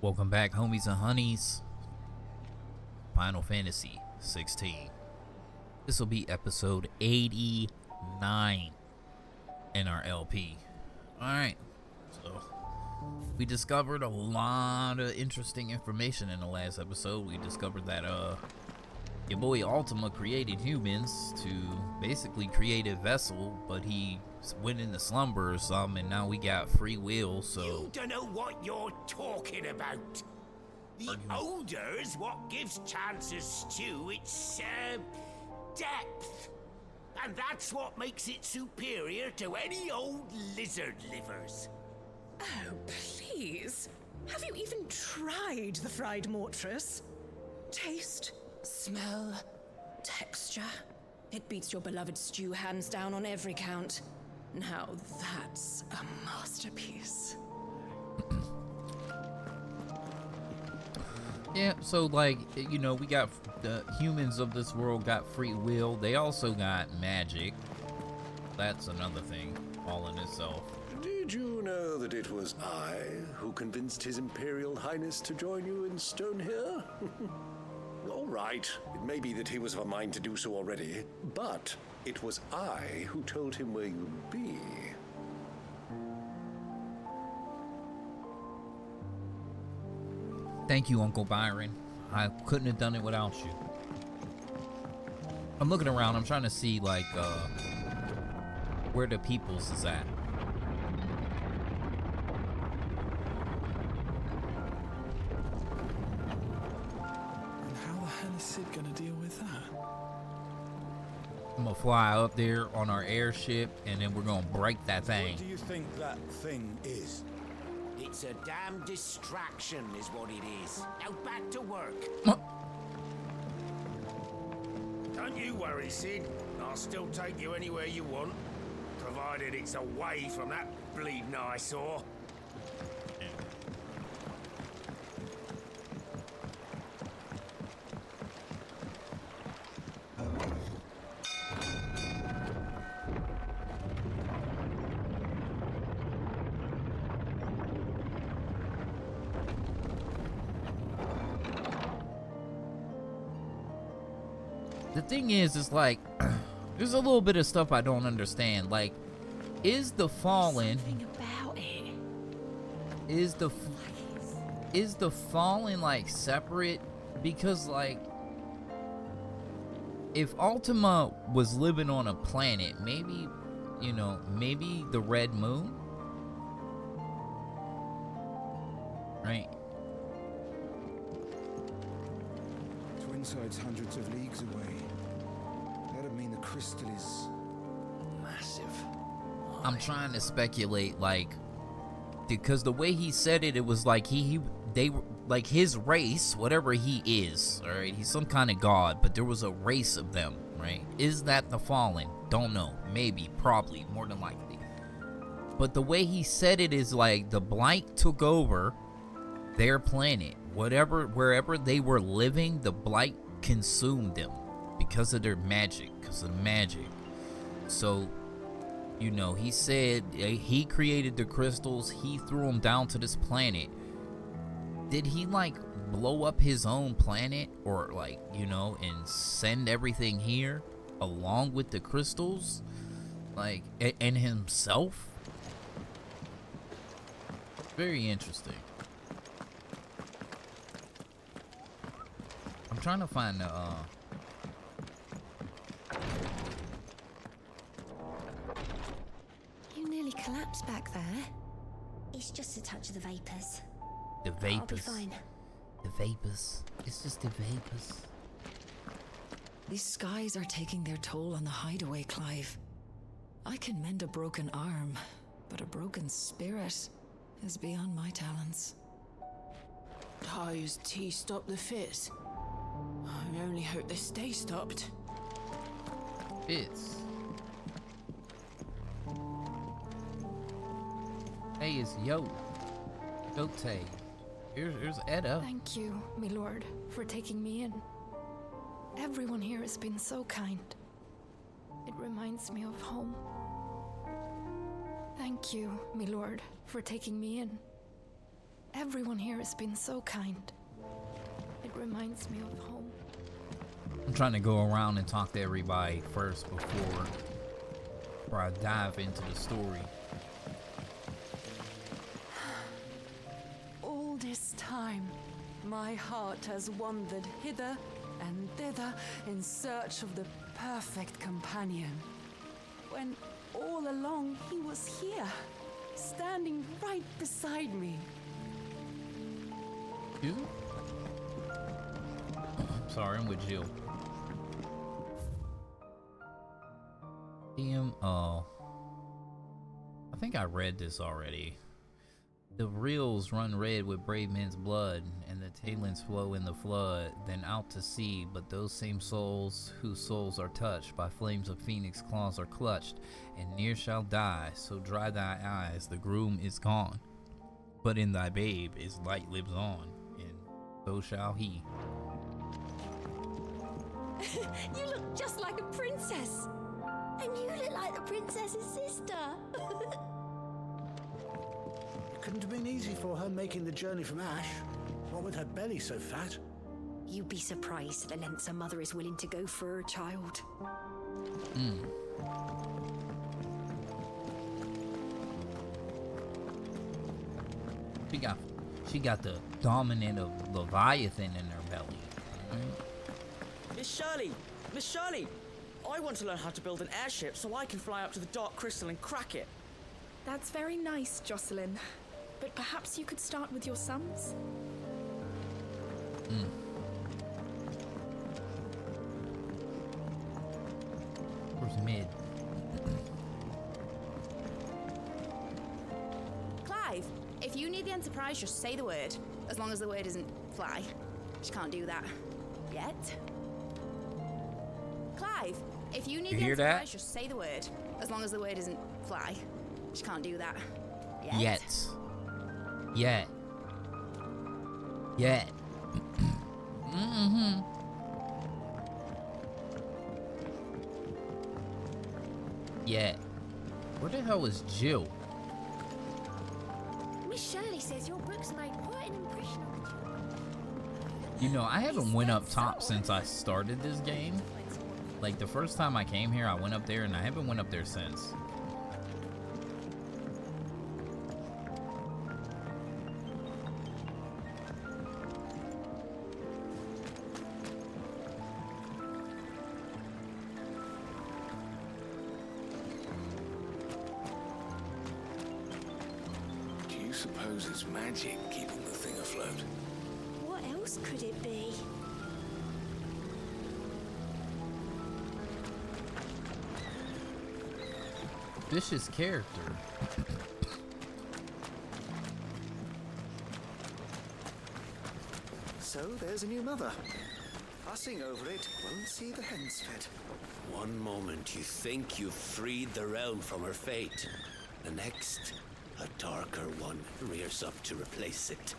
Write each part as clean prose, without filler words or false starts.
Welcome back, homies and honeys. Final Fantasy 16. This will be episode 89 in our LP. Alright, so we discovered a lot of interesting information in the last episode. We discovered that your boy Ultima created humans to basically create a vessel, but he went into slumber or something, and now we got free will, so... You don't know what you're talking about. The odor's what gives Chance's stew its, depth. And that's what makes it superior to any old lizard livers. Oh, please. Have you even tried the fried mortress? Taste, smell, texture. It beats your beloved stew hands down on every count. Now that's a masterpiece. Yeah, so like, you know, we got the humans of this world got free will. They also got magic. That's another thing all in itself. Did you know that it was I who convinced His Imperial Highness to join you in Stone here? All right, it may be that he was of a mind to do so already, but it was I who told him where you'd be. Thank you, Uncle Byron. I couldn't have done it without you. I'm looking around. I'm trying to see, like, where the peoples is at. And how the hell is Sid gonna deal with that? I'm gonna fly up there on our airship, and then we're gonna break that thing. What do you think that thing is? It's a damn distraction is what it is. Now back to work. Don't you worry, Sid. I'll still take you anywhere you want, provided it's away from that bleeding eyesore. The thing is like, there's a little bit of stuff I don't understand. Like, is the fallen... Something about it. Is the fallen, like, separate? Because, like, if Ultima was living on a planet, maybe, you know, maybe the Red Moon? Right? Twinside's hundreds of leagues away. That'd mean the crystal is massive. I'm trying to speculate, like, because the way he said it, it was like they were like his race, whatever he is, all right, he's some kind of god, but there was a race of them, right? Is that the fallen? Don't know. Maybe, probably, more than likely. But the way he said it is like the blight took over their planet. Wherever they were living, the blight consumed them because of their magic, So, you know, he said he created the crystals, he threw them down to this planet. Did he, like, blow up his own planet, or, like, you know, and send everything here along with the crystals, like, and himself? Very interesting. I'm trying to find the, You nearly collapsed back there. It's just a touch of the vapors. the I'll be vapors. fine. The vapors. It's just the vapors. These skies are taking their toll on the hideaway, Clive. I can mend a broken arm, but a broken spirit is beyond my talents. Ty's tea stopped the fits. I only hope they stay stopped. Fits. Hey, it's Yo. Yote. Here's Edda. Thank you, my lord, for taking me in. Everyone here has been so kind. It reminds me of home. Thank you, my lord, for taking me in. Everyone here has been so kind. It reminds me of home. I'm trying to go around and talk to everybody first before I dive into the story. All this time, my heart has wandered hither and thither in search of the perfect companion. When all along he was here, standing right beside me. You? Sorry, I'm with Jill. I think I read this already. The reels run red with brave men's blood, and the talents flow in the flood, then out to sea. But those same souls, whose souls are touched by flames of phoenix claws, are clutched, and near shall die. So dry thy eyes, the groom is gone, but in thy babe his light lives on, and so shall he. You look just like a princess. And you look like the princess's sister. It couldn't have been easy for her making the journey from Ash. What with her belly so fat? You'd be surprised at the lengths a mother is willing to go for her child. She got the dominant of Leviathan in her belly. Right? Miss Shirley! I want to learn how to build an airship so I can fly up to the Dark Crystal and crack it. That's very nice, Jocelyn. But perhaps you could start with your sons? Where's Mid? Clive, if you need the Enterprise, just say the word. As long as the word isn't fly. Just can't do that. Yet. Clive, if you need You the hear Enterprise, that? just say the word. As long as the word isn't fly. Just can't do that. Yet. Yet. Yet. Where the hell is Jill? Miss Shirley says your books made quite an impression on the children. You know, I haven't went up top since I started this game. Like, the first time I came here, I went up there, and I haven't went up there since. Do you suppose it's magic keeping the thing afloat? What else could it be? Vicious character. So there's a new mother. Fussing over it won't see the hens fed. One moment you think you've freed the realm from her fate. The next, a darker one rears up to replace it.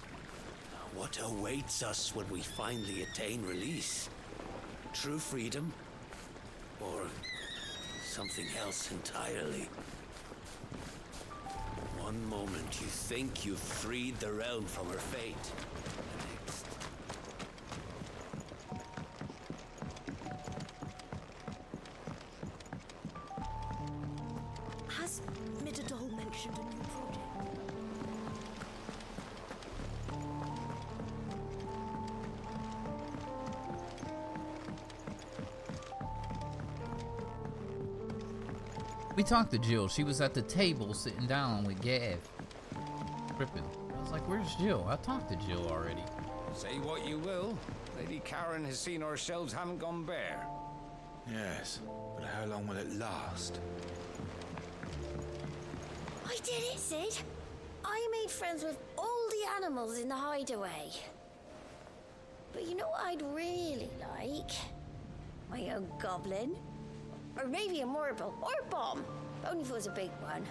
What awaits us when we finally attain release? True freedom? Or something else entirely? One moment you think you've freed the realm from her fate. The next... Has Midadol mentioned a new project? We talked to Jill. She was at the table sitting down with Gav. Tripping. I was like, where's Jill? I talked to Jill already. Say what you will, Lady Karen has seen our shelves haven't gone bare. Yes, but how long will it last? I did it, Sid. I made friends with all the animals in the hideaway. But you know what I'd really like? My own goblin. Or maybe a marble, or a bomb. Only if it was a big one.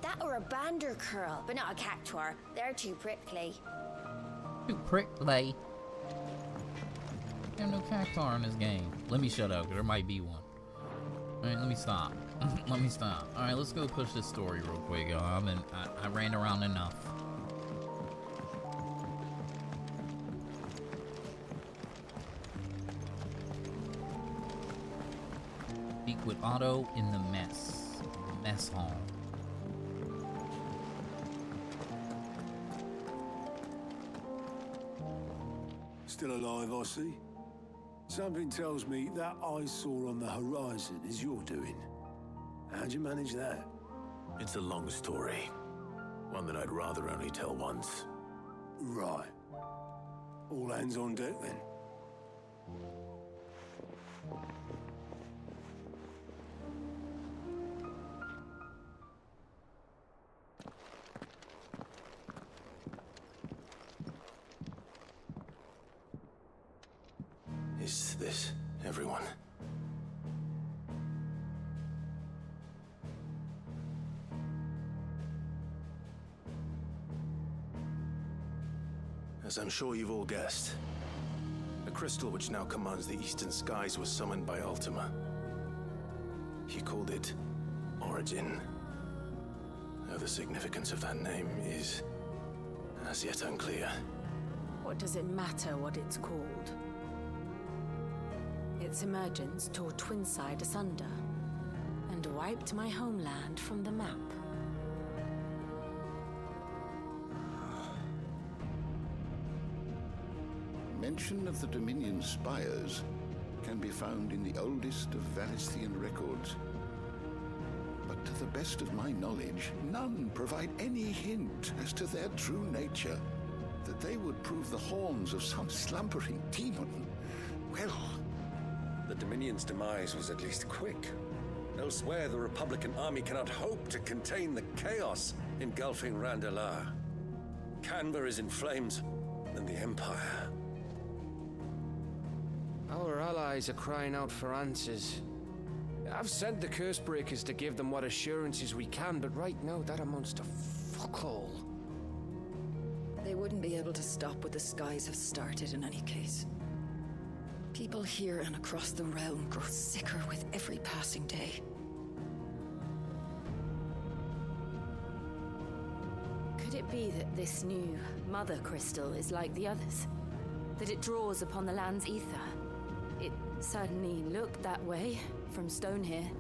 That or a bander curl, but not a cactuar. They're too prickly. Too prickly. There's no cactuar in this game. Let me shut up, 'cause there might be one. Alright, let me stop. Let me stop. Alright, let's go push this story real quick, y'all. I ran around enough. Speak with Otto in the mess hall. Still alive, I see. Something tells me that eyesore on the horizon is your doing. How'd you manage that? It's a long story. One that I'd rather only tell once. Right. All hands on deck, then. Is this everyone? As I'm sure you've all guessed, the crystal which now commands the eastern skies was summoned by Ultima. He called it Origin. Though the significance of that name is as yet unclear. What does it matter what it's called? Its emergence tore Twinside asunder and wiped my homeland from the map. Mention of the Dominion spires can be found in the oldest of Valisthian records. But to the best of my knowledge, none provide any hint as to their true nature. That they would prove the horns of some slumbering demon. Well, the Dominion's demise was at least quick. Elsewhere, the Republican army cannot hope to contain the chaos engulfing Randalar. Canva is in flames, and the Empire. Our allies are crying out for answers. I've sent the Cursebreakers to give them what assurances we can, but right now that amounts to fuck all. They wouldn't be able to stop what the skies have started in any case. People here and across the realm grow sicker with every passing day. Could it be that this new Mother Crystal is like the others? That it draws upon the land's ether? It certainly looked that way from stone here.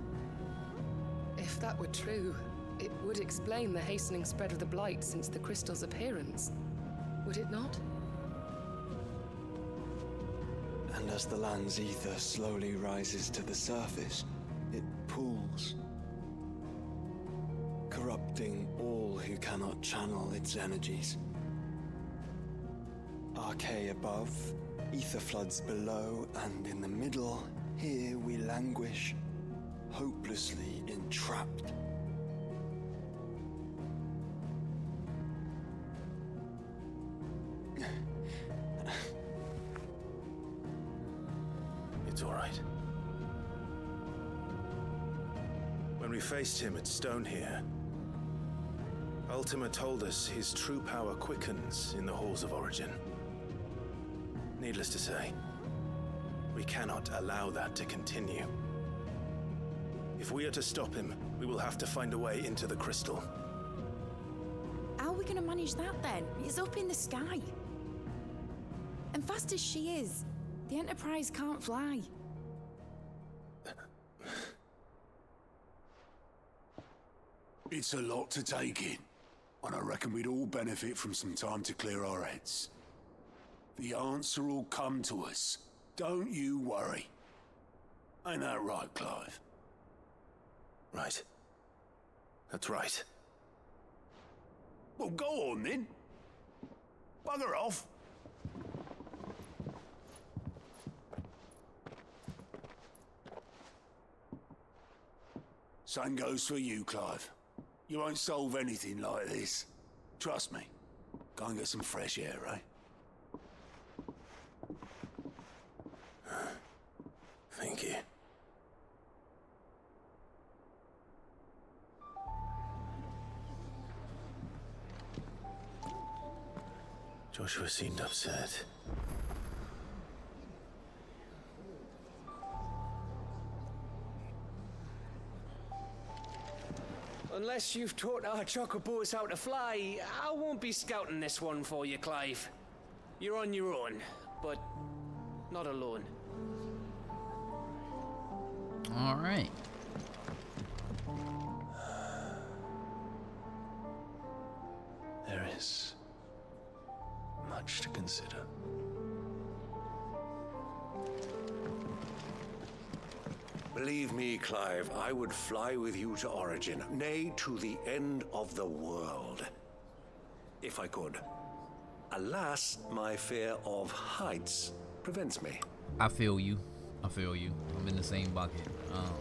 If that were true, it would explain the hastening spread of the Blight since the crystal's appearance. Would it not? And as the land's ether slowly rises to the surface, it pools, corrupting all who cannot channel its energies. Archay above, ether floods below, and in the middle, here we languish, hopelessly entrapped. It's all right. When we faced him at Stone here, Ultima told us his true power quickens in the halls of Origin. Needless to say, we cannot allow that to continue. If we are to stop him, we will have to find a way into the crystal. How are we going to manage that then? It's up in the sky. And fast as she is, the Enterprise can't fly. It's a lot to take in, and I reckon we'd all benefit from some time to clear our heads. The answer will come to us. Don't you worry. Ain't that right, Clive? Right. That's right. Well, go on then. Bugger off. Same goes for you, Clive. You won't solve anything like this. Trust me. Go and get some fresh air, eh? Thank you. Joshua seemed upset. Unless you've taught our chocobos how to fly, I won't be scouting this one for you, Clive. You're on your own, but not alone. All right. There is much to consider. Believe me, Clive, I would fly with you to Origin, nay, to the end of the world. If I could. Alas, my fear of heights prevents me. I feel you. I feel you. I'm in the same bucket.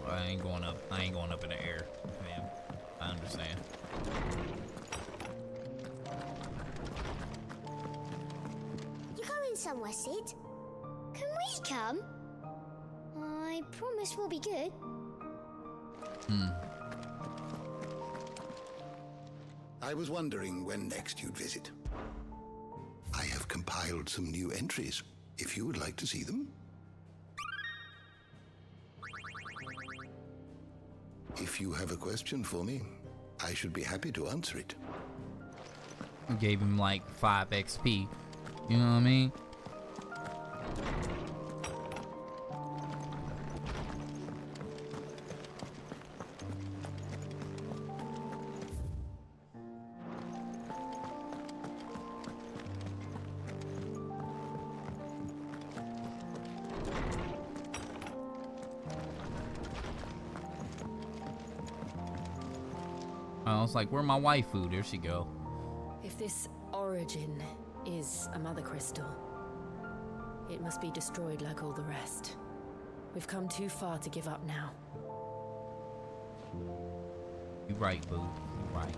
I ain't going up. I ain't going up in the air, fam. I understand. You're going somewhere, Sid? Can we come? I promise we'll be good. I was wondering when next you'd visit. I have compiled some new entries, if you would like to see them. If you have a question for me, I should be happy to answer it. Gave him like 5 XP. You know what I mean? I was like, where my waifu? There she go. If this Origin is a mother crystal, it must be destroyed like all the rest. We've come too far to give up now. You right, boo. You right.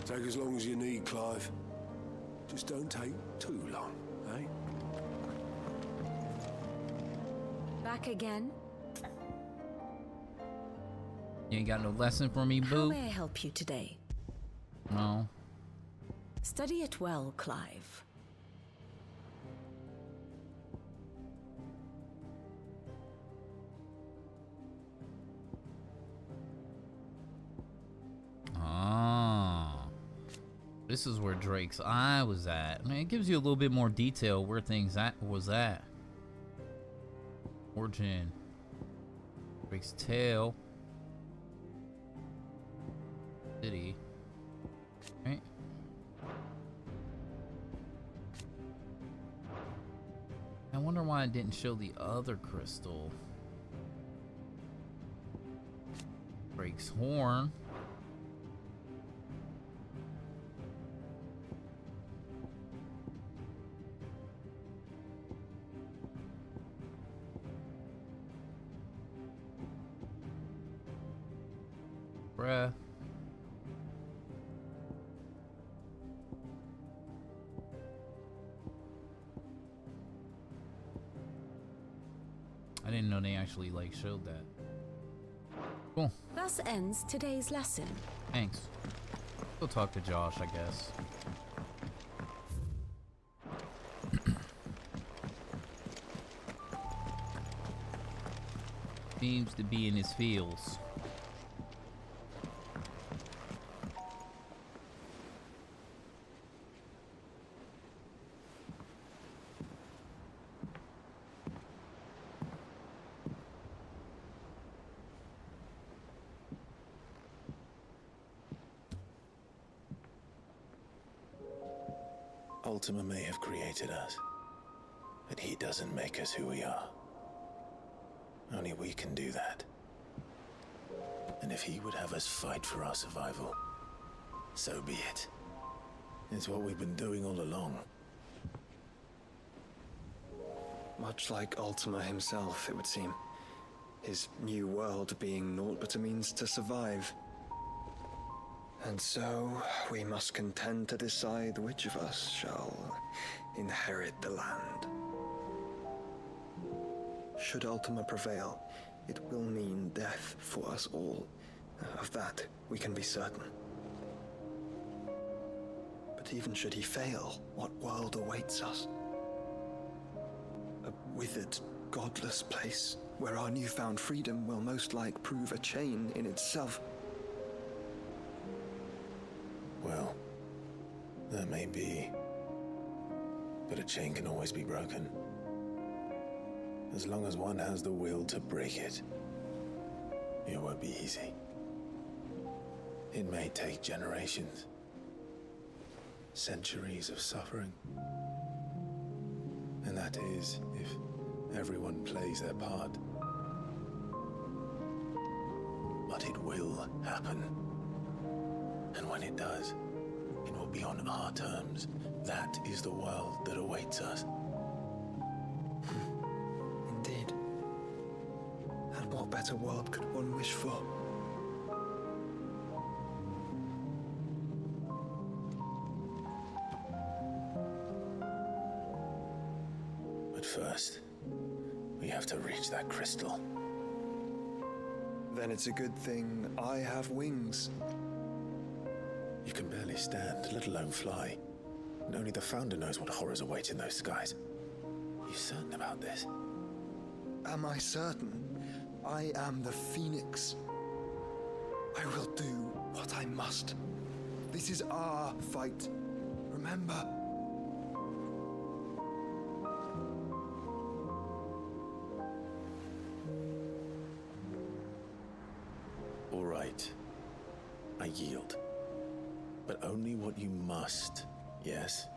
Take as long as you need, Clive. Just don't take too long, eh? Back again? You ain't got no lesson for me, How boo? may I help you today? No. Study it well, Clive. This is where Drake's eye was at. I mean, it gives you a little bit more detail where things was at. Origin. Drake's tail. City. Right? I wonder why it didn't show the other crystal. Drake's horn. Bruh. I didn't know they actually like showed that. Cool. Thus ends today's lesson. Thanks. Go talk to Josh, I guess. Seems to be in his fields. Ultima may have created us, but he doesn't make us who we are. Only we can do that. And if he would have us fight for our survival, so be it. It's what we've been doing all along. Much like Ultima himself, it would seem. His new world being naught but a means to survive. And so, we must contend to decide which of us shall inherit the land. Should Ultima prevail, it will mean death for us all. Of that, we can be certain. But even should he fail, what world awaits us? A withered, godless place where our newfound freedom will most like prove a chain in itself. Well, that may be, but a chain can always be broken. As long as one has the will to break it, it won't be easy. It may take generations, centuries of suffering. And that is if everyone plays their part. But it will happen. And when it does, it will be on our terms. That is the world that awaits us. Indeed. And what better world could one wish for? But first, we have to reach that crystal. Then it's a good thing I have wings. You can barely stand, let alone fly. And only the Founder knows what horrors await in those skies. Are you certain about this? Am I certain? I am the Phoenix. I will do what I must. This is our fight. Remember? All right. I yield. But only what you must, yes?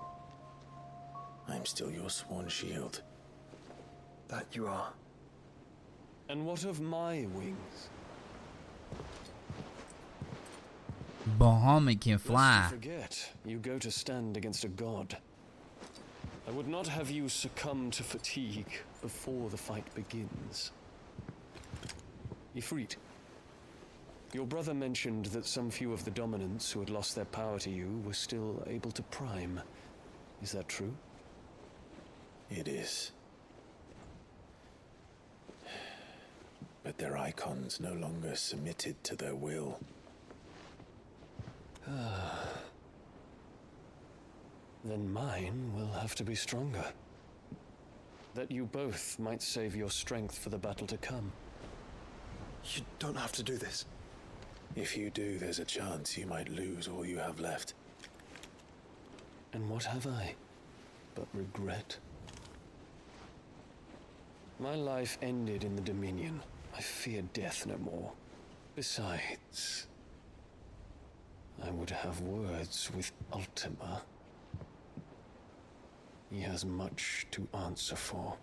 I'm still your sworn shield. That you are. And what of my wings? Bahamut can fly. Lest you forget, you go to stand against a god. I would not have you succumb to fatigue before the fight begins. Ifrit, your brother mentioned that some few of the dominants who had lost their power to you were still able to prime. Is that true? It is. But their icons no longer submitted to their will. Then mine will have to be stronger. That you both might save your strength for the battle to come. You don't have to do this. If you do, there's a chance you might lose all you have left. And what have I but regret? My life ended in the Dominion. I fear death no more. Besides, I would have words with Ultima. He has much to answer for.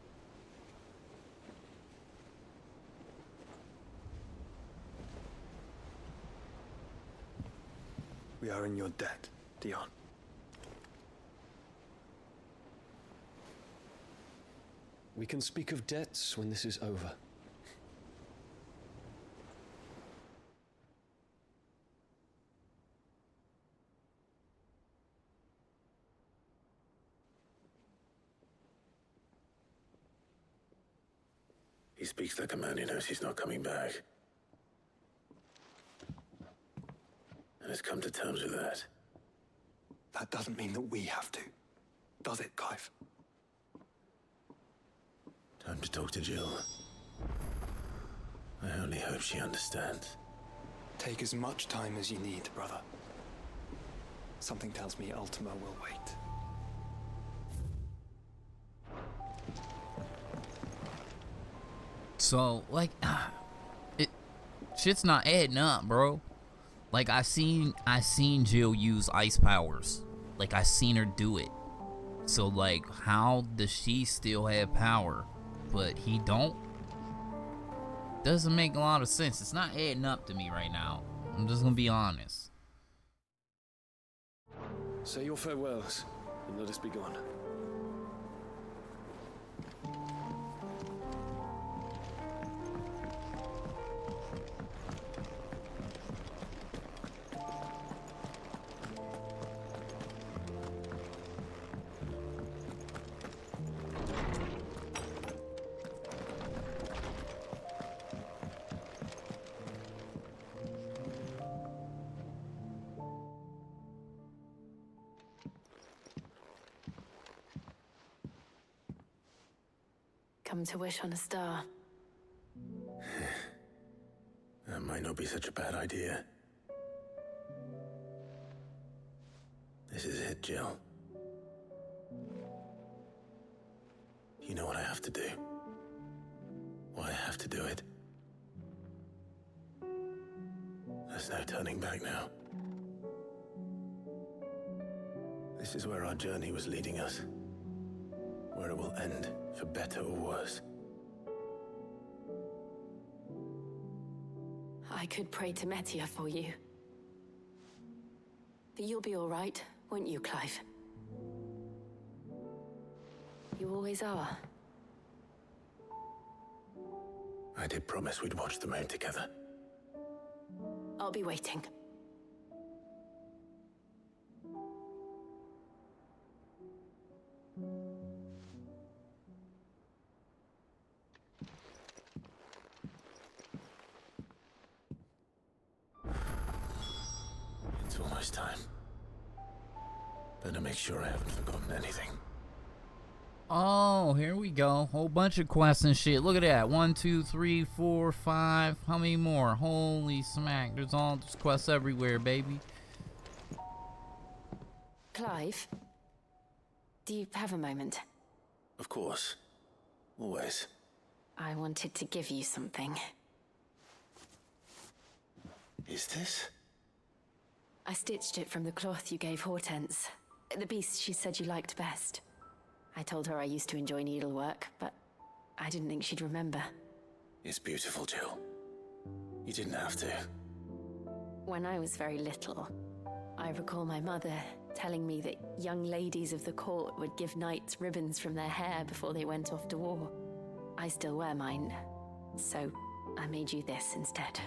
We are in your debt, Dion. We can speak of debts when this is over. He speaks like a man who knows he's not coming back. And has come to terms with that. That doesn't mean that we have to, does it, Clive? Time to talk to Jill. I only hope she understands. Take as much time as you need, brother. Something tells me Ultima will wait. So, like, shit's not adding up, bro. Like, I seen Jill use ice powers. Like, I seen her do it. So, like, how does she still have power, but he don't? Doesn't make a lot of sense. It's not adding up to me right now. I'm just gonna be honest. Say your farewells, and let us be gone. come to wish on a star. That might not be such a bad idea. This is it, Jill. You know what I have to do. Why I have to do it. There's no turning back now. This is where our journey was leading us. Where it will end, for better or worse. I could pray to Metia for you. But you'll be all right, won't you, Clive? You always are. I did promise we'd watch the moon together. I'll be waiting. It's almost time. Better make sure I haven't forgotten anything. Oh, here we go. Whole bunch of quests and shit. Look at that. 1, 2, 3, 4, 5. How many more? Holy smack. There's quests everywhere, baby. Clive, do you have a moment? Of course. Always. I wanted to give you something. Is this? I stitched it from the cloth you gave Hortense. The piece she said you liked best. I told her I used to enjoy needlework, but I didn't think she'd remember. It's beautiful, Jill. You didn't have to. When I was very little, I recall my mother telling me that young ladies of the court would give knights ribbons from their hair before they went off to war. I still wear mine, so I made you this instead.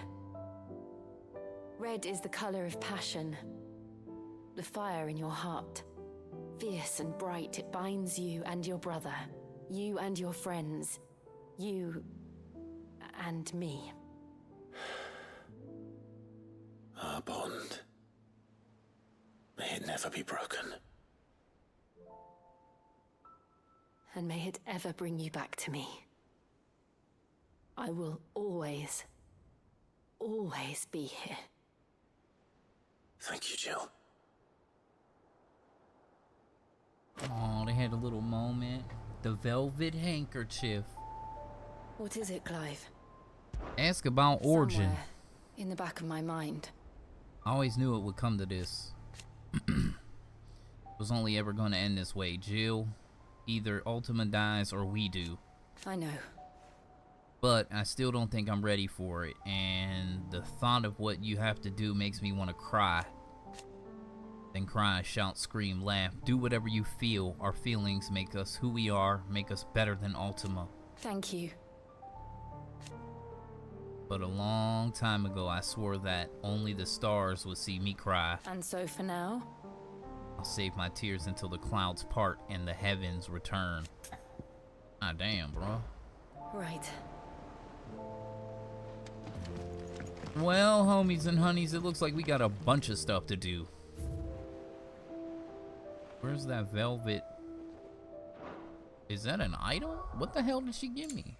Red is the color of passion, the fire in your heart. Fierce and bright, it binds you and your brother, you and your friends, you and me. Our bond. May it never be broken. And may it ever bring you back to me. I will always, always be here. Thank you, Jill. Oh, they had a little moment. The velvet handkerchief. What is it, Clive? Ask about origin. Somewhere in the back of my mind. I always knew it would come to this. It was only ever going to end this way. Jill, either Ultima dies or we do. I know. But I still don't think I'm ready for it. And the thought of what you have to do makes me want to cry. Then cry, shout, scream, laugh. Do whatever you feel. Our feelings make us who we are, make us better than Ultima. Thank you. But a long time ago, I swore that only the stars would see me cry. And so for now? I'll save my tears until the clouds part and the heavens return. Ah, damn, bro. Right. Well, homies and honeys, it looks like we got a bunch of stuff to do. Where's that velvet? Is that an item? What the hell did she give me?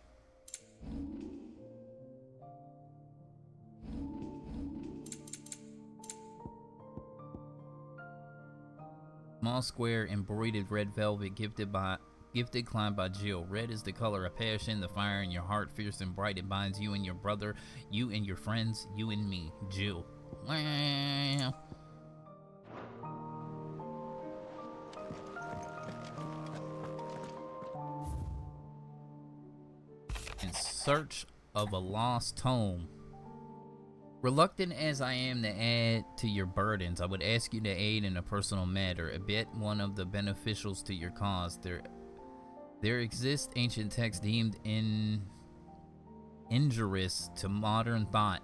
Small square embroidered red velvet gifted climbed by Jill. Red is the color of passion, the fire in your heart, fierce and bright. It binds you and your brother, you and your friends, you and me. Jill. Wow. In search of a lost tome. Reluctant as I am to add to your burdens, I would ask you to aid in a personal matter, abet one of the beneficials to your cause. There exist ancient texts deemed injurious to modern thought,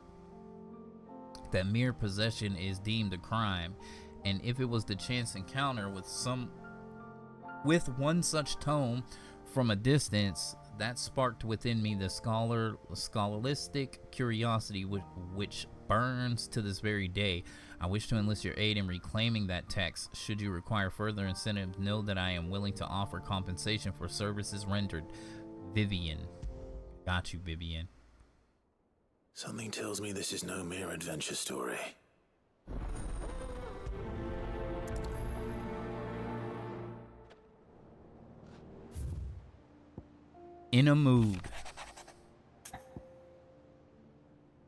that mere possession is deemed a crime, and if it was the chance encounter with one such tome from a distance, that sparked within me the scholastic curiosity which burns to this very day. I wish to enlist your aid in reclaiming that text. Should you require further incentive, know that I am willing to offer compensation for services rendered. Vivian. Got you, Vivian. Something tells me this is no mere adventure story. In a mood.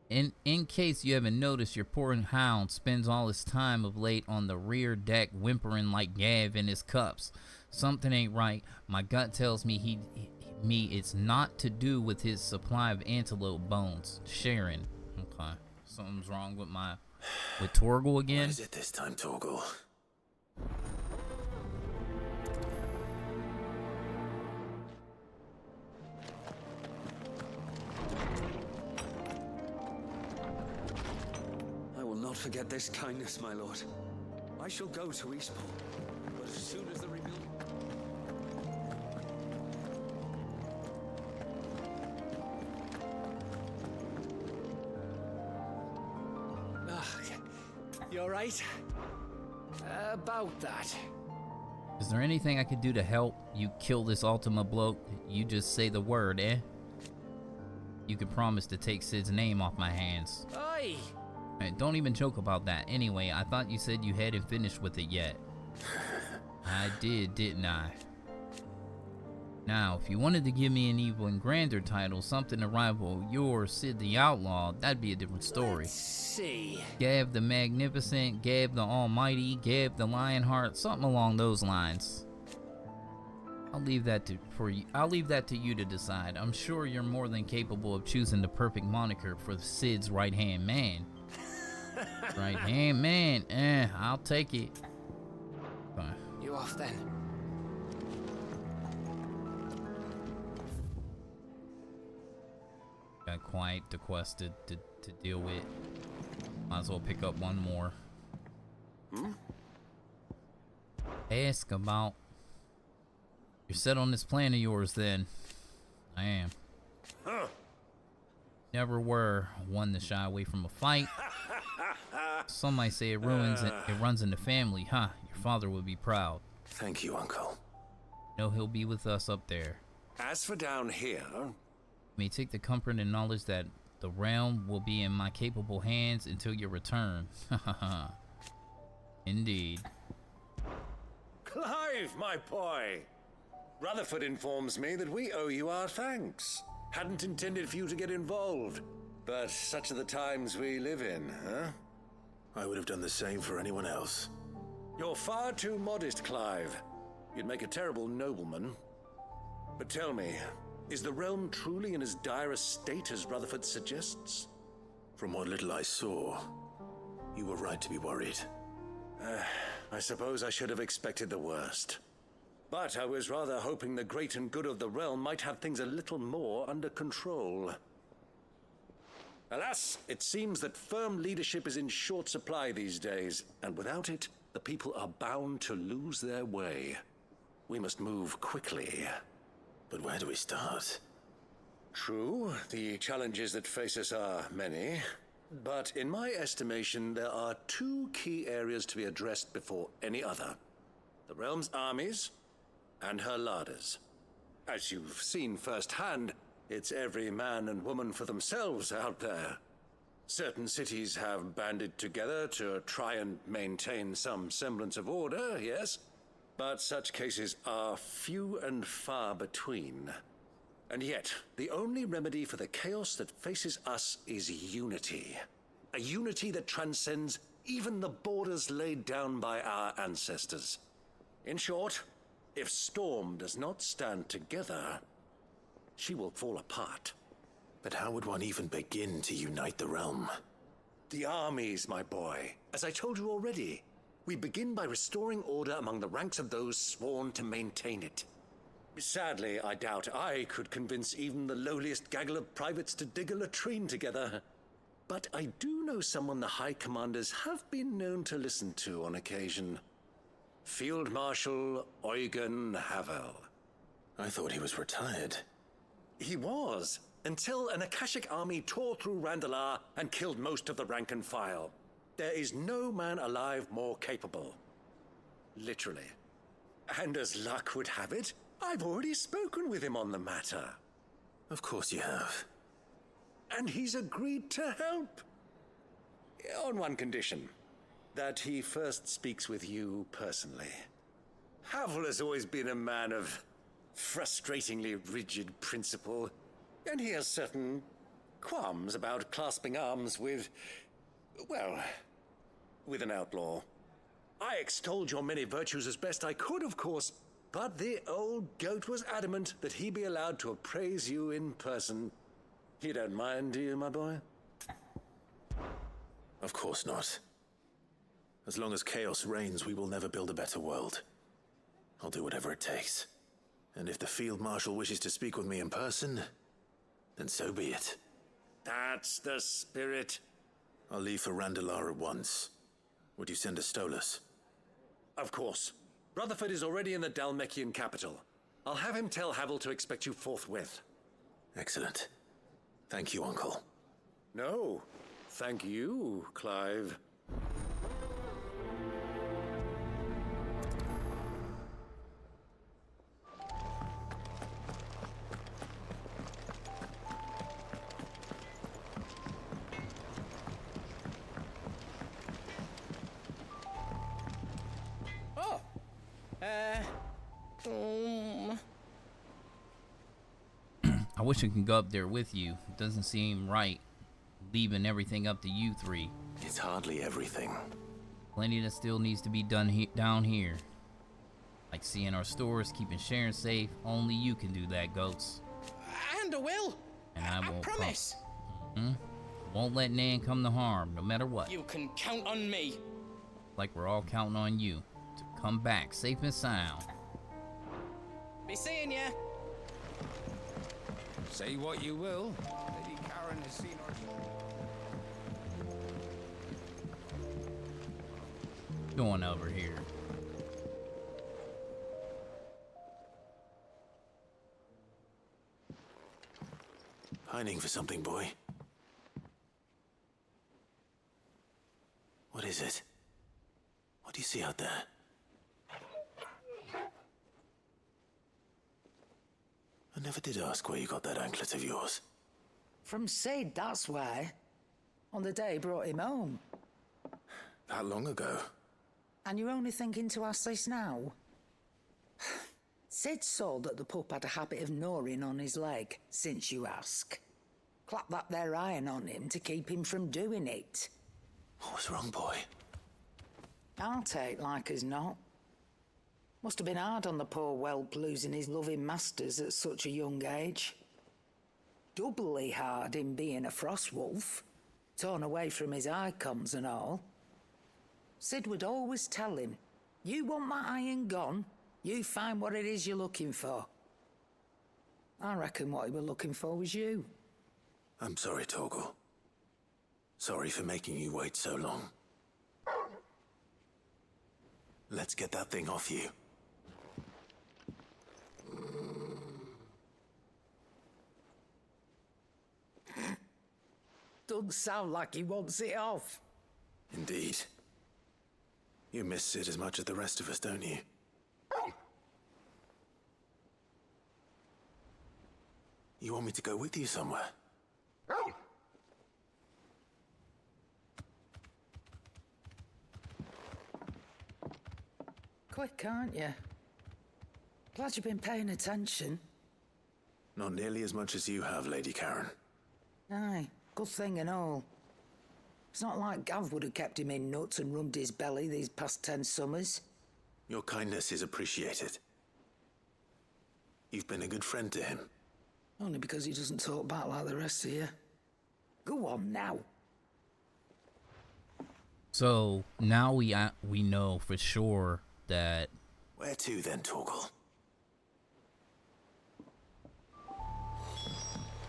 In case you haven't noticed, your poor hound spends all his time of late on the rear deck whimpering like Gav in his cups. Something ain't right. My gut tells me it's not to do with his supply of antelope bones. Sharon. Okay. Something's wrong with Torgal again. What is it this time, Torgal? I will not forget this kindness, my lord. I shall go to Eastport, but as soon as the rebuild... You alright? About that. Is there anything I could do to help you kill this Ultima bloke? You just say the word, eh? You can promise to take Sid's name off my hands. Oi! Hey, don't even joke about that. Anyway, I thought you said you hadn't finished with it yet. I did, didn't I? Now, if you wanted to give me an even grander title, something to rival your Sid the Outlaw, that'd be a different story. Let's see. Gav the Magnificent, Gav the Almighty, Gav the Lionheart, something along those lines. I'll leave that to you to decide. I'm sure you're more than capable of choosing the perfect moniker for Sid's right-hand man. Right-hand man, I'll take it. Fine. You off then? Got quite the quest to deal with. Might as well pick up one more. Ask about... You're set on this plan of yours then. I am. Never were one to shy away from a fight. Some might say it runs in the family, huh? Your father would be proud. Thank you, Uncle. No, he'll be with us up there. As for down here... May take the comfort and knowledge that the realm will be in my capable hands until your return. Indeed. Clive, my boy! Rutherford informs me that we owe you our thanks. Hadn't intended for you to get involved, but such are the times we live in, huh? I would have done the same for anyone else. You're far too modest, Clive. You'd make a terrible nobleman. But tell me, is the realm truly in as dire a state as Rutherford suggests? From what little I saw, you were right to be worried. I suppose I should have expected the worst. But I was rather hoping the great and good of the realm might have things a little more under control. Alas, it seems that firm leadership is in short supply these days, and without it, the people are bound to lose their way. We must move quickly. But where do we start? True, the challenges that face us are many, but in my estimation, there are two key areas to be addressed before any other. The realm's armies and her larders. As you've seen firsthand, it's every man and woman for themselves out there. Certain cities have banded together to try and maintain some semblance of order, yes? But such cases are few and far between. And yet, the only remedy for the chaos that faces us is unity. A unity that transcends even the borders laid down by our ancestors. In short, if Storm does not stand together, she will fall apart. But how would one even begin to unite the realm? The armies, my boy. As I told you already, we begin by restoring order among the ranks of those sworn to maintain it. Sadly, I doubt I could convince even the lowliest gaggle of privates to dig a latrine together. But I do know someone the High Commanders have been known to listen to on occasion. Field Marshal Eugen Havel. I thought he was retired. He was, until an Akashic army tore through Randalar and killed most of the rank and file. There is no man alive more capable. Literally. And as luck would have it, I've already spoken with him on the matter. Of course you have. And he's agreed to help. On one condition. That he first speaks with you personally. Havel has always been a man of frustratingly rigid principle, and he has certain qualms about clasping arms with, well, with an outlaw. I extolled your many virtues as best I could, of course, but the old goat was adamant that he be allowed to appraise you in person. You don't mind, do you, my boy? Of course not. As long as chaos reigns, we will never build a better world. I'll do whatever it takes. And if the Field Marshal wishes to speak with me in person, then so be it. That's the spirit. I'll leave for Randalar at once. Would you send a Stolas? Of course. Rutherford is already in the Dalmekian capital. I'll have him tell Havel to expect you forthwith. Excellent. Thank you, Uncle. No, thank you, Clive. I wish I could go up there with you. It doesn't seem right, leaving everything up to you three. It's hardly everything. Plenty that still needs to be done down here. Like seeing our stores, keeping Sharon safe. Only you can do that, goats. And I will. And I won't promise. Won't let Nan come to harm, no matter what. You can count on me. Like we're all counting on you to come back safe and sound. Be seeing ya. Say what you will. Lady Karen has seen our... Going over here. Pining for something, boy. What is it? What do you see out there? I never did ask where you got that anklet of yours. From Sid, that's why. On the day he brought him home. That long ago? And you're only thinking to ask this now? Sid saw that the pup had a habit of gnawing on his leg, since you ask. Clap that there iron on him to keep him from doing it. What was wrong, boy? I'll take like as not. Must have been hard on the poor whelp losing his loving masters at such a young age. Doubly hard in being a frost wolf, torn away from his icons and all. Sid would always tell him, you want that iron gone, you find what it is you're looking for. I reckon what he were looking for was you. I'm sorry, Torgal. Sorry for making you wait so long. Let's get that thing off you. Doesn't sound like he wants it off. Indeed. You miss Sid as much as the rest of us, don't you? You want me to go with you somewhere? Quick, aren't you? Glad you've been paying attention. Not nearly as much as you have, Lady Karen. Aye, good thing and all. It's not like Gav would have kept him in nuts and rubbed his belly these past 10 summers. Your kindness is appreciated. You've been a good friend to him. Only because he doesn't talk back like the rest of you. Go on now. So now we know for sure that. Where to then, Torgal?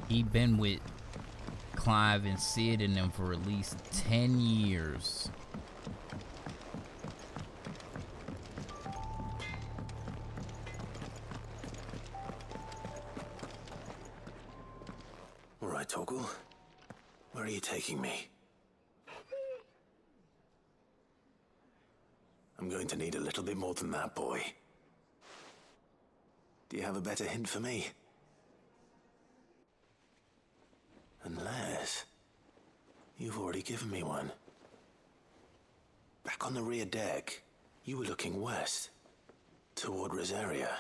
He been with Clive and Sid and them for at least 10 years. All right, Torgal. Where are you taking me? I'm going to need a little bit more than that, boy. Do you have a better hint for me? Unless you've already given me one. Back on the rear deck, you were looking west, toward Rosaria.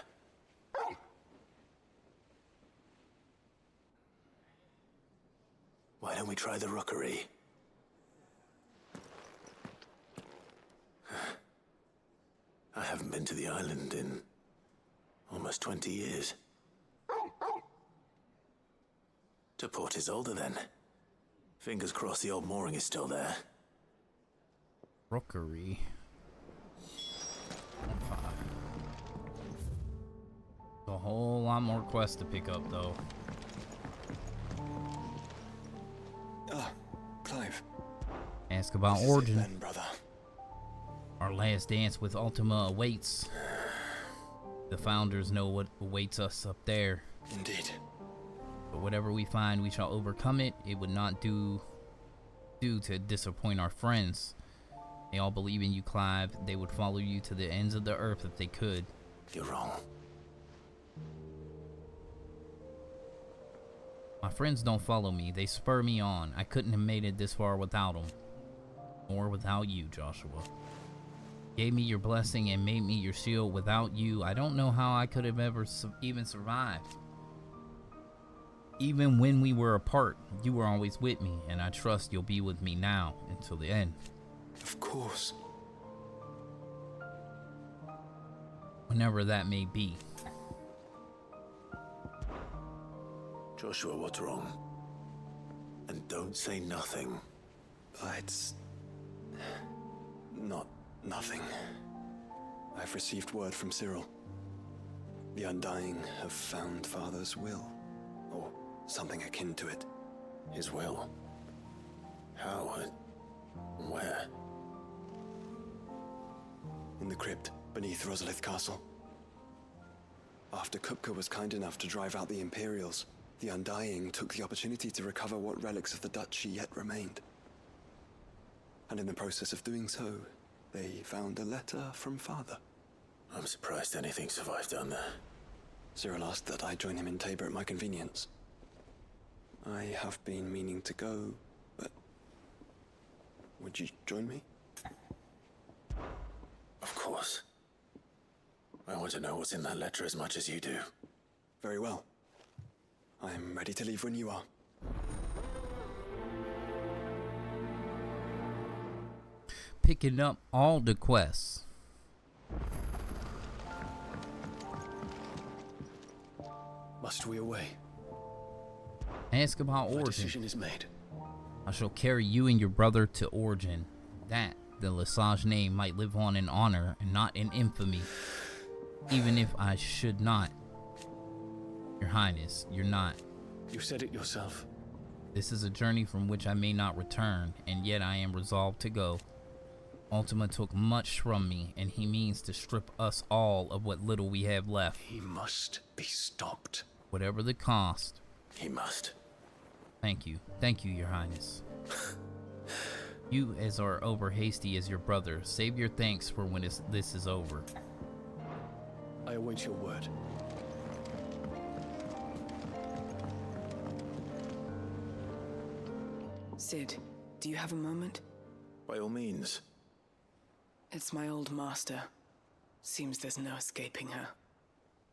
Why don't we try the rookery? I haven't been to the island in almost 20 years. To Port Isolde, then. Fingers crossed the old mooring is still there. Rookery. A whole lot more quests to pick up, though. Ah, Clive. Ask about This is Origin. it then, brother. Our last dance with Ultima awaits. The founders know what awaits us up there. Indeed. But whatever we find, we shall overcome it. It would not do to disappoint our friends. They all believe in you, Clive. They would follow you to the ends of the earth if they could. You're wrong. My friends don't follow me. They spur me on. I couldn't have made it this far without them. Or without you, Joshua. Gave me your blessing and made me your shield. Without you, I don't know how I could have ever even survived. Even when we were apart, you were always with me, and I trust you'll be with me now until the end. Of course. Whenever that may be. Joshua, what's wrong? And don't say nothing. It's not nothing. I've received word from Cyril. The Undying have found Father's will, or something akin to it. His will? How and where? In the crypt beneath Rosalith Castle. After Kupka was kind enough to drive out the Imperials, the Undying took the opportunity to recover what relics of the Duchy yet remained. And in the process of doing so, they found a letter from Father. I'm surprised anything survived down there. Cyril asked that I join him in Tabor at my convenience. I have been meaning to go, but would you join me? Of course. I want to know what's in that letter as much as you do. Very well. I'm ready to leave when you are. Picking up all the quests. Must we away? Ask about My Origin. decision is made. I shall carry you and your brother to Origin. That the Lesage name might live on in honor and not in infamy. Even if I should not. Your Highness, you're not. You said it yourself. This is a journey from which I may not return, and yet I am resolved to go. Ultima took much from me, and he means to strip us all of what little we have left. He must be stopped. Whatever the cost. He must. Thank you, Your Highness. You, as are over hasty as your brother, save your thanks for when this is over. I await your word. Sid, do you have a moment? By all means. It's my old master. Seems there's no escaping her.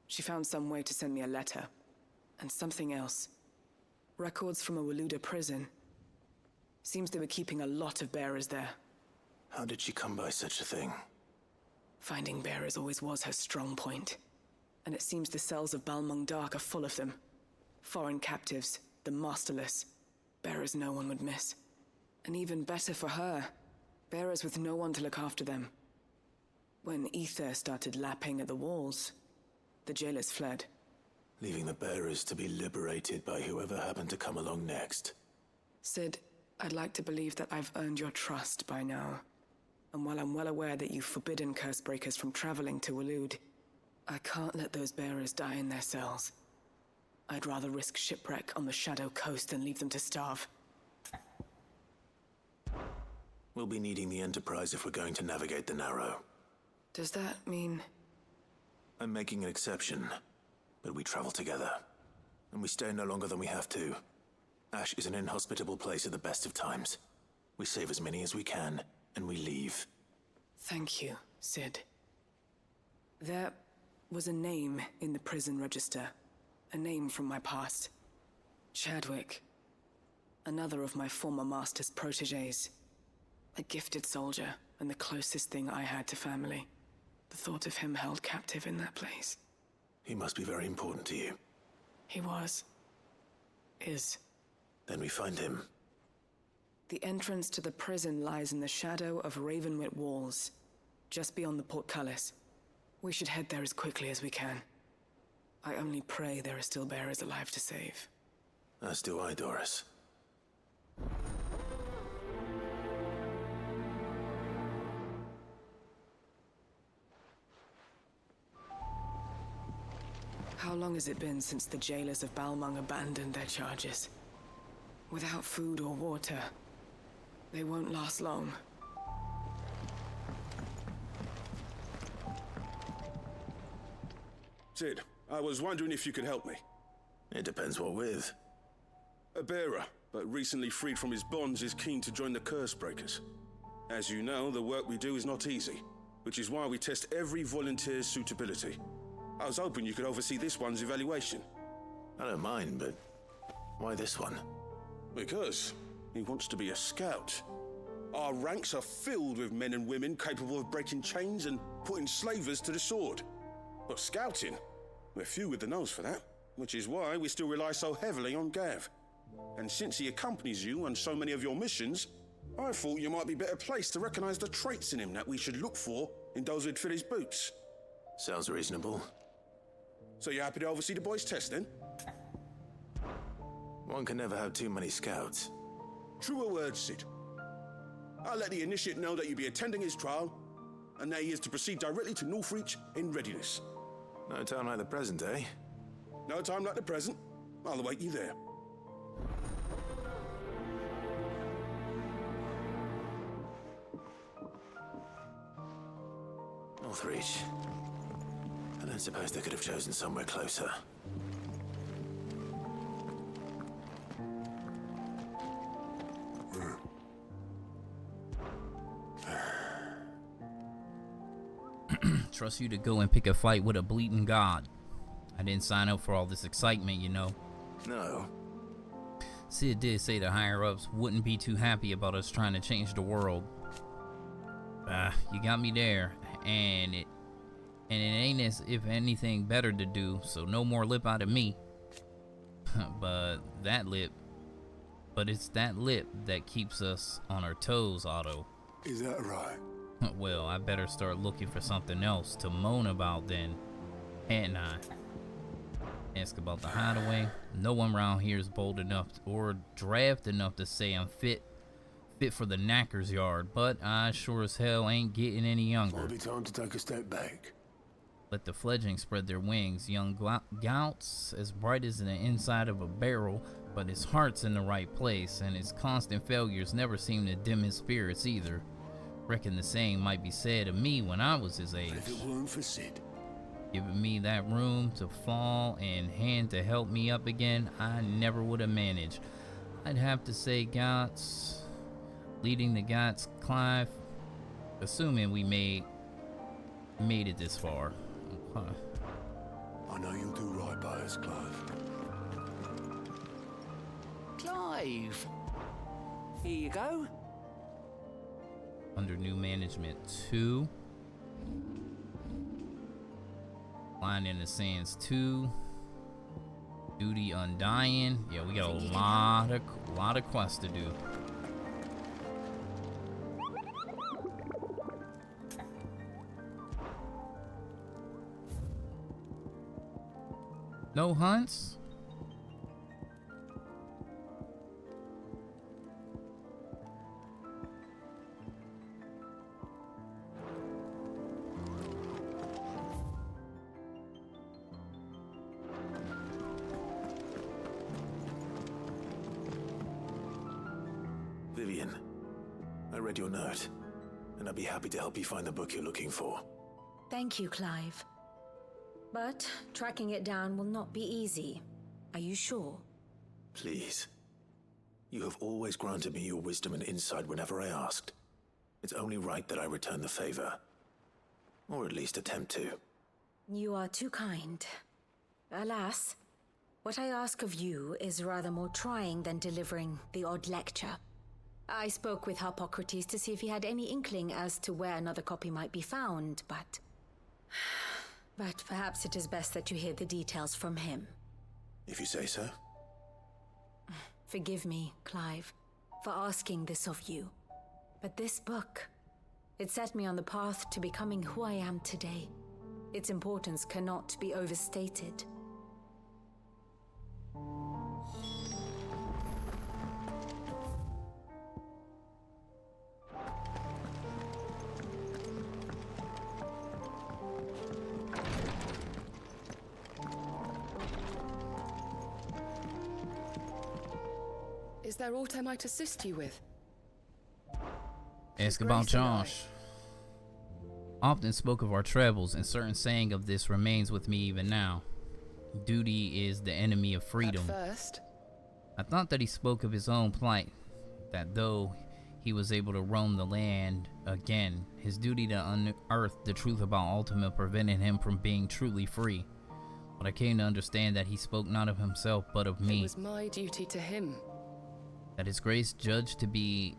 She found some way to send me a letter. And something else. Records from a Waluda prison. Seems they were keeping a lot of bearers there. How did she come by such a thing? Finding bearers always was her strong point. And it seems the cells of Balmung Dark are full of them. Foreign captives, the masterless. Bearers no one would miss. And even better for her, bearers with no one to look after them. When ether started lapping at the walls, the jailers fled. Leaving the bearers to be liberated by whoever happened to come along next. Sid, I'd like to believe that I've earned your trust by now. And while I'm well aware that you've forbidden Cursebreakers from traveling to Waloed, I can't let those bearers die in their cells. I'd rather risk shipwreck on the Shadow Coast than leave them to starve. We'll be needing the Enterprise if we're going to navigate the Narrow. Does that mean... I'm making an exception, but we travel together. And we stay no longer than we have to. Ash is an inhospitable place at the best of times. We save as many as we can, and we leave. Thank you, Sid. There was a name in the prison register. A name from my past. Chadwick. Another of my former master's protégés. A gifted soldier, and the closest thing I had to family. The thought of him held captive in that place. He must be very important to you. He was. Is. Then we find him. The entrance to the prison lies in the shadow of Ravenwit Walls, just beyond the portcullis. We should head there as quickly as we can. I only pray there are still bearers alive to save. As do I, Doris. How long has it been since the jailers of Balmung abandoned their charges? Without food or water, they won't last long. Sid, I was wondering if you could help me. It depends what with. A bearer, but recently freed from his bonds, is keen to join the Curse Breakers. As you know, the work we do is not easy, which is why we test every volunteer's suitability. I was hoping you could oversee this one's evaluation. I don't mind, but why this one? Because he wants to be a scout. Our ranks are filled with men and women capable of breaking chains and putting slavers to the sword. But scouting, we're few with the nose for that, which is why we still rely so heavily on Gav. And since he accompanies you on so many of your missions, I thought you might be better placed to recognize the traits in him that we should look for in those who'd fill his boots. Sounds reasonable. So you're happy to oversee the boys' test, then? One can never have too many scouts. Truer words, Sid. I'll let the initiate know that you'll be attending his trial, and that he is to proceed directly to Northreach in readiness. No time like the present, eh? No time like the present. I'll await you there. Northreach. I don't suppose they could have chosen somewhere closer. Trust you to go and pick a fight with a bleeding god. I didn't sign up for all this excitement, you know. No. Sid did say the higher-ups wouldn't be too happy about us trying to change the world. You got me there, and it ain't as if anything better to do, so no more lip out of me. But it's that lip that keeps us on our toes, Otto. Is that right? Well, I better start looking for something else to moan about then, hadn't I? Ask about the hideaway. No one around here is bold enough or draft enough to say I'm fit for the knacker's yard, but I sure as hell ain't getting any younger. Might be time to take a step back. Let the fledglings spread their wings. Young Gout's as bright as the inside of a barrel, but his heart's in the right place, and his constant failures never seem to dim his spirits either. Reckon the same might be said of me when I was his age. If it weren't for Sid, giving me that room to fall and hand to help me up again, I never would have managed. I'd have to say Gouts, leading the Gouts, Clive, assuming we made it this far. I know you'll do right by us, Clive. Clive! Here you go. Under new management 2. Line in the Sands 2. Duty Undying. Yeah, we got a lot of quests to do. No hunts? Vivian, I read your note, and I'd be happy to help you find the book you're looking for. Thank you, Clive. But tracking it down will not be easy. Are you sure? Please, You have always granted me your wisdom and insight whenever I asked. It's only right that I return the favor. Or at least attempt to. You are too kind. Alas, what I ask of you is rather more trying than delivering the odd lecture. I spoke with Harpocrates to see if he had any inkling as to where another copy might be found, but perhaps it is best that you hear the details from him. If you say so. Forgive me, Clive, for asking this of you. But this book, it set me on the path to becoming who I am today. Its importance cannot be overstated. Is there aught I might assist you with? Ask about Josh. Often spoke of our travels, and certain saying of this remains with me even now. Duty is the enemy of freedom. At first, I thought that he spoke of his own plight, that though he was able to roam the land again, his duty to unearth the truth about Ultima prevented him from being truly free. But I came to understand that he spoke not of himself, but of me. It was my duty to him. That his grace judged to be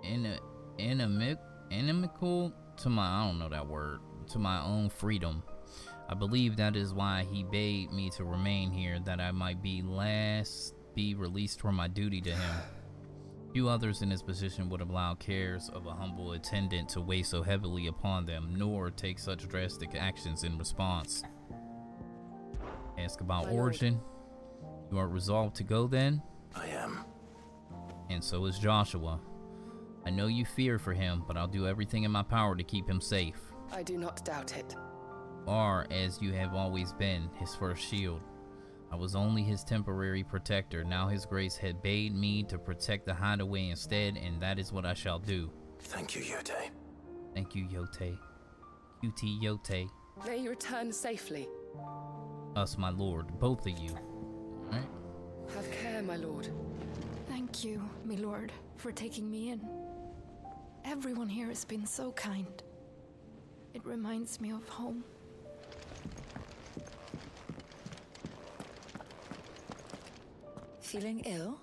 inimical to my, I don't know that word, to my own freedom. I believe that is why he bade me to remain here, that I might be released from my duty to him. Few others in his position would allow cares of a humble attendant to weigh so heavily upon them, nor take such drastic actions in response. Ask about Origin. You are resolved to go then? I am. And so is Joshua. I know you fear for him, but I'll do everything in my power to keep him safe. I do not doubt it. Are, as you have always been, his first shield. I was only his temporary protector. Now his grace had bade me to protect the hideaway instead, and that is what I shall do. Thank you, Yote. Thank you, Yote. QT Yote. May you return safely. Us, my lord. Both of you. Alright. Have care, my lord. Thank you, my lord, for taking me in. Everyone here has been so kind. It reminds me of home. Feeling ill?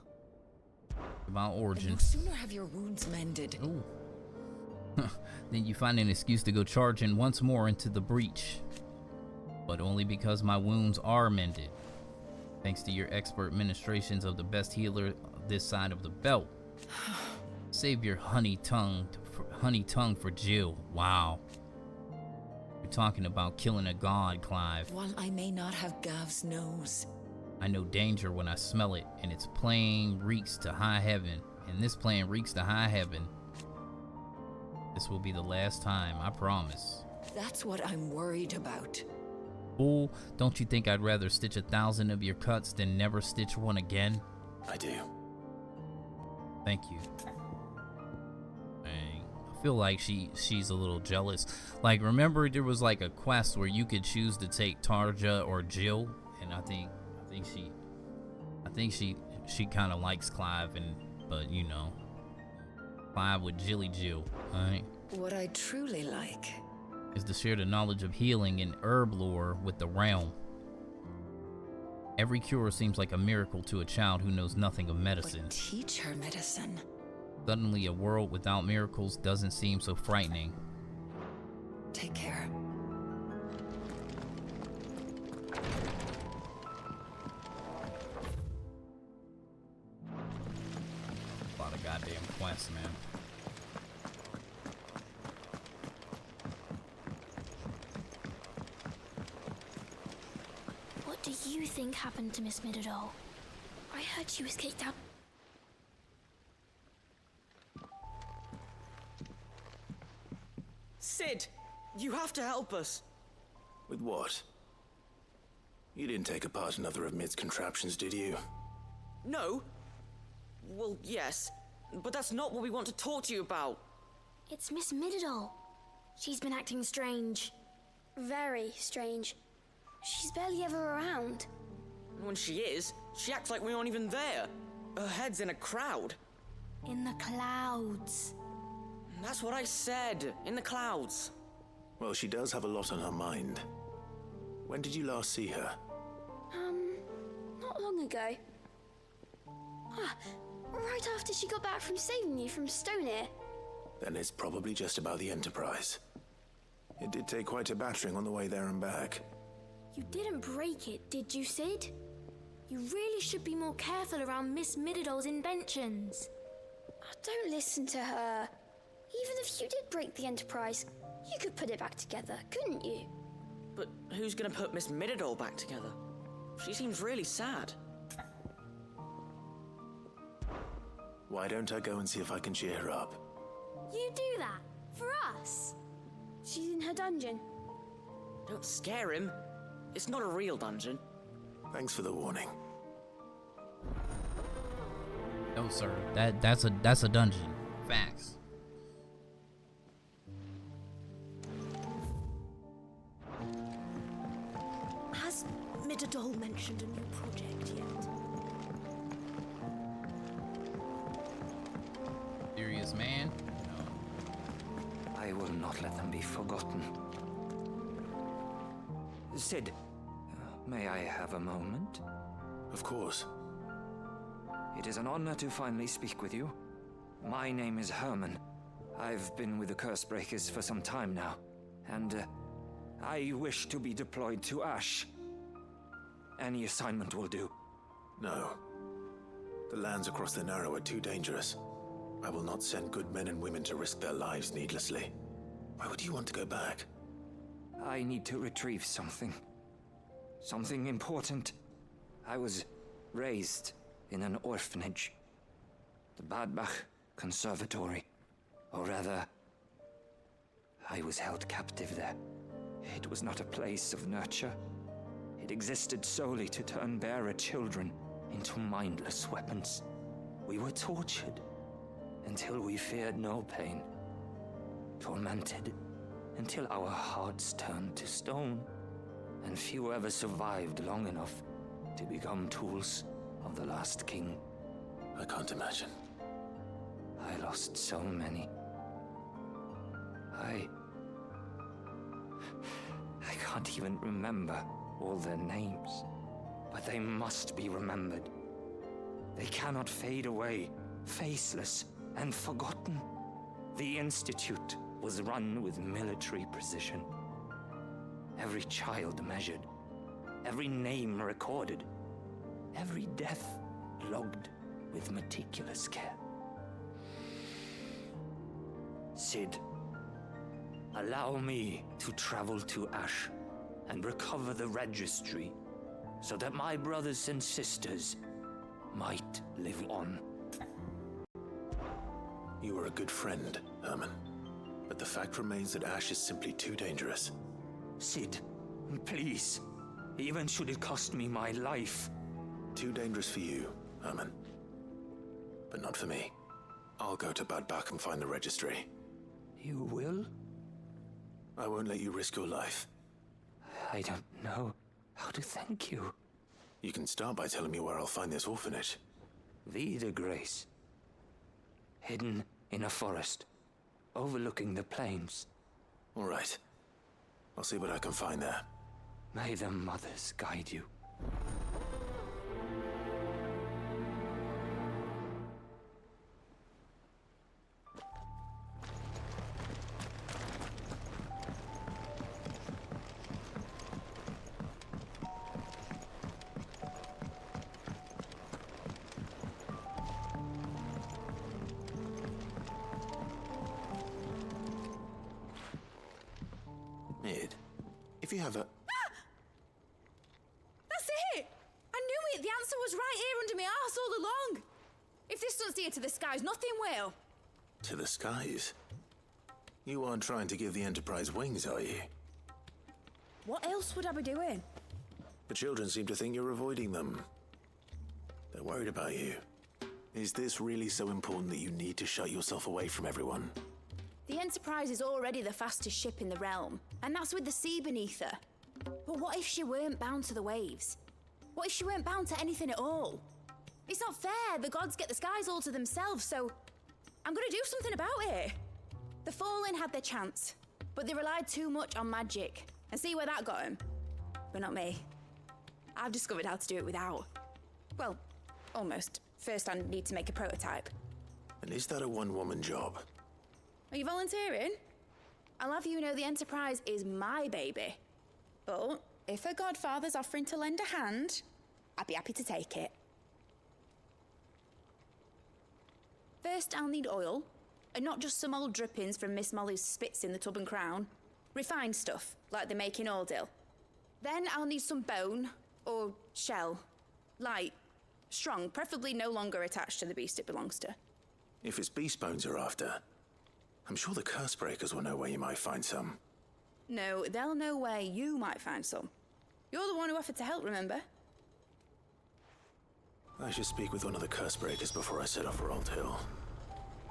About Origin. No sooner have your wounds mended. Ooh. Then you find an excuse to go charging once more into the breach. But only because my wounds are mended. Thanks to your expert ministrations of the best healer this side of the belt. Save your honey tongue for Jill. Wow. You're talking about killing a god, Clive. While I may not have Gav's nose, I know danger when I smell it, and its plane reeks to high heaven. And this plane reeks to high heaven. This will be the last time, I promise. that's what I'm worried about. Fool, don't you think I'd rather stitch 1,000 of your cuts than never stitch one again? I do. Thank you. Dang. I feel like she's a little jealous. Like, remember there was like a quest where you could choose to take Tarja or Jill, and I think she kind of likes Clive, but you know, Clive with Jilly Jill, alright? What I truly like is to share the knowledge of healing and herb lore with the realm. Every cure seems like a miracle to a child who knows nothing of medicine. But teach her medicine. Suddenly, a world without miracles doesn't seem so frightening. Take care. A lot of goddamn quests, man. What do you think happened to Miss Midadol? I heard she was kicked out. Sid, you have to help us. With what? You didn't take apart another of Mid's contraptions, did you? No. Well, yes, but that's not what we want to talk to you about. It's Miss Midadol. She's been acting strange. Very strange. She's barely ever around. When she is, she acts like we aren't even there. her head's in a crowd. In the clouds. That's what I said. In the clouds. Well, she does have a lot on her mind. When did you last see her? Not long ago. Right after she got back from saving you from Stonehir. Then it's probably just about the Enterprise. It did take quite a battering on the way there and back. You didn't break it, did you, Sid? You really should be more careful around Miss Mididol's inventions. Don't listen to her. Even if you did break the Enterprise, you could put it back together, couldn't you? But who's gonna put Miss Mididol back together? She seems really sad. Why don't I go and see if I can cheer her up? You do that? For us? She's in her dungeon. Don't scare him. It's not a real dungeon. Thanks for the warning. No, sir. That's a dungeon. Facts. Has Mididol mentioned a new project yet? Serious man? I will not let them be forgotten. Sid, may I have a moment? Of course. It is an honor to finally speak with you. My name is Herman. I've been with the Cursebreakers for some time now, and I wish to be deployed to Ash. Any assignment will do. No. The lands across the Narrow are too dangerous. I will not send good men and women to risk their lives needlessly. Why would you want to go back? I need to retrieve something. Something important. I was raised in an orphanage. The Badbach Conservatory. Or rather, I was held captive there. It was not a place of nurture. It existed solely to turn bearer children into mindless weapons. We were tortured until we feared no pain. Tormented until our hearts turned to stone, and few ever survived long enough to become tools of the last king. I can't imagine. I lost so many. I can't even remember all their names, but they must be remembered. They cannot fade away, faceless and forgotten. The Institute was run with military precision. Every child measured, every name recorded, every death logged with meticulous care. Sid, allow me to travel to Ash and recover the registry so that my brothers and sisters might live on. You were a good friend, Herman. But the fact remains that Ash is simply too dangerous. Sid, please. Even should it cost me my life. Too dangerous for you, Herman. But not for me. I'll go to Badbach and find the registry. You will? I won't let you risk your life. I don't know how to thank you. You can start by telling me where I'll find this orphanage. Vida Grace. Hidden in a forest, overlooking the plains. All right. I'll see what I can find there. May the mothers guide you. If you have a... That's it! I knew it! The answer was right here under my arse all along! If this doesn't steer to the skies, nothing will! To the skies? You aren't trying to give the Enterprise wings, are you? What else would I be doing? The children seem to think you're avoiding them. They're worried about you. Is this really so important that you need to shut yourself away from everyone? The Enterprise is already the fastest ship in the realm, and that's with the sea beneath her. But what if she weren't bound to the waves? What if she weren't bound to anything at all? It's not fair. The gods get the skies all to themselves, so I'm gonna do something about it. The Fallen had their chance, but they relied too much on magic. And see where that got them? But not me. I've discovered how to do it without. Well, almost. First, I need to make a prototype. And is that a one-woman job? Are you volunteering? I'll have you know the Enterprise is my baby. But if a godfather's offering to lend a hand, I'd be happy to take it. First, I'll need oil, and not just some old drippings from Miss Molly's spits in the Tub and Crown. Refined stuff, like they make in Aldil. Then I'll need some bone, or shell. Light, strong, preferably no longer attached to the beast it belongs to. If it's beast bones you're after, I'm sure the curse breakers will know where you might find some. No, they'll know where you might find some. You're the one who offered to help, remember? I should speak with one of the curse breakers before I set off for Old Hill.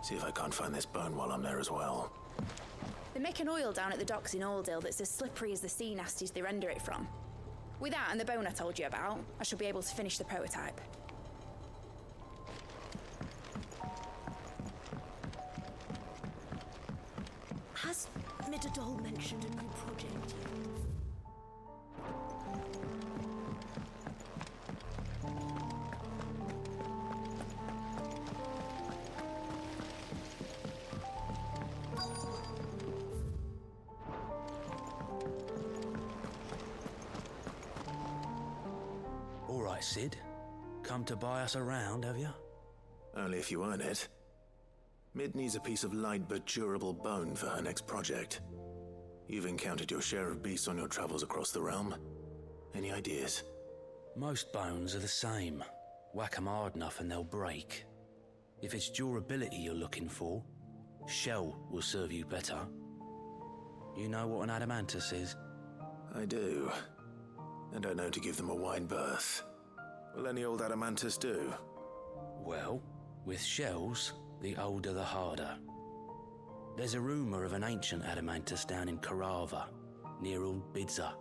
See if I can't find this bone while I'm there as well. They make an oil down at the docks in Aldil that's as slippery as the sea nasties they render it from. With that and the bone I told you about, I shall be able to finish the prototype. Has Midadol mentioned a new project yet? All right, Sid. Come to buy us around, have you? Only if you earn it. Mid needs a piece of light but durable bone for her next project. You've encountered your share of beasts on your travels across the realm. Any ideas? Most bones are the same. Whack 'em hard enough and they'll break. If it's durability you're looking for, shell will serve you better. You know what an adamantus is? I do. I don't know to give them a wide berth. Will any old adamantus do? Well, with shells, the older the harder. There's a rumour of an ancient adamantus down in Karava, near Old Bidza,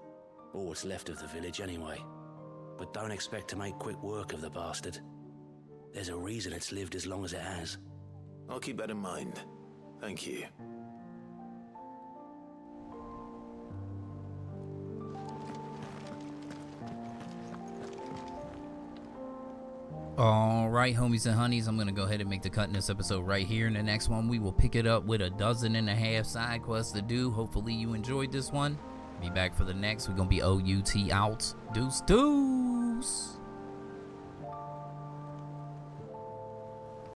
or what's left of the village anyway. But don't expect to make quick work of the bastard. There's a reason it's lived as long as it has. I'll keep that in mind. Thank you. Alright, homies and honeys, I'm gonna go ahead and make the cut in this episode right here. In the next one, we will pick it up with 12.5 side quests to do. Hopefully you enjoyed this one. Be back for the next. We're gonna be OUT out. Deuce.